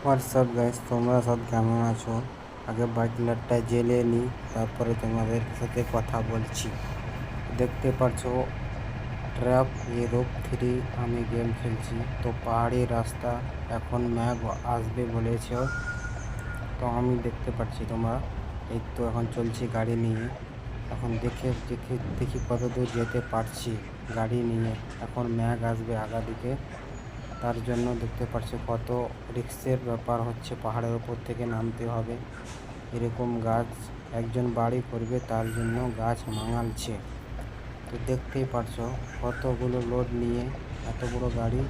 WhatsApp guys, তোমরা সব কেমন আছো? আগে বাটলারটা জেলে নিই, তারপরে তোমাদের সাথে কথা বলছি। দেখতে পাচ্ছ ট্র্যাপ ইউরোপ 3 আমি গেম খেলছি। তো পাহাড়ি রাস্তা, এখন ম্যাগ আসবে বলেছে। তো আমি দেখতে পাচ্ছি তোমরা, এই তো এখন চলছি গাড়ি নিয়ে। এখন দেখি কত দূর যেতে পারছি গাড়ি নিয়ে। এখন ম্যাগ আসবে আগা দিকে, তার জন্য দেখতে পাচ্ছি কত রিস্কের ব্যাপার হচ্ছে। পাহাড়ের ওপর থেকে নামতে হবে, এরকম গাছ একজন বাড়ি করবে, তার জন্য গাছ মাঙালছে। তো দেখতেই পারছো কতগুলো লোড নিয়ে এত বড় গাড়ি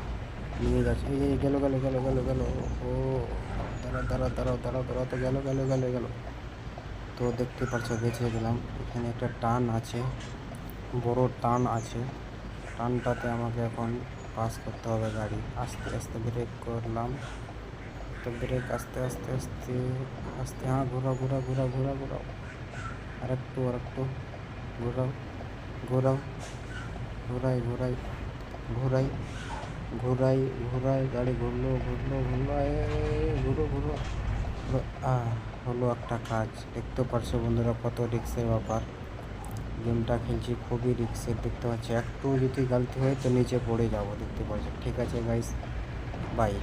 নিয়ে যাচ্ছে। এই গেল গেল গেল গেল গেল ও দাঁড়া দাঁড়া দাঁড়াও দাঁড়াও দাঁড়াও, তো গেল গেল গেল গেল। তো দেখতে পারছো বেঁচে গেলাম। এখানে একটা টান আছে, বড় টান আছে। টানটাতে আমাকে এখন পাস করতে হবে গাড়ি। আস্তে আস্তে ব্রেক করলাম, তো ব্রেক আস্তে আস্তে আস্তে আস্তে। হ্যাঁ, ঘোরাও ঘোরাও ঘোরাও ঘোরাও ঘোরাও, আরেকটু ঘোরাও ঘোরাও, ঘোরাই ঘোরাই ঘোরাই ঘোরাই ঘোরাই, গাড়ি ঘুরলো ঘুরলো ঘুরলো, ঘুরো ঘুরো ঘুরো। হলো একটা কাজ। দেখতে পারছো বন্ধুরা কত রিক্সের ব্যাপার। গেমটা খেলছি খুবই রিক্সের, দেখতে পাচ্ছি একটু যদি গালতি হয় তো নিচে পড়ে যাবো। দেখতে পাচ্ছি। ঠিক আছে গাইস, বাই।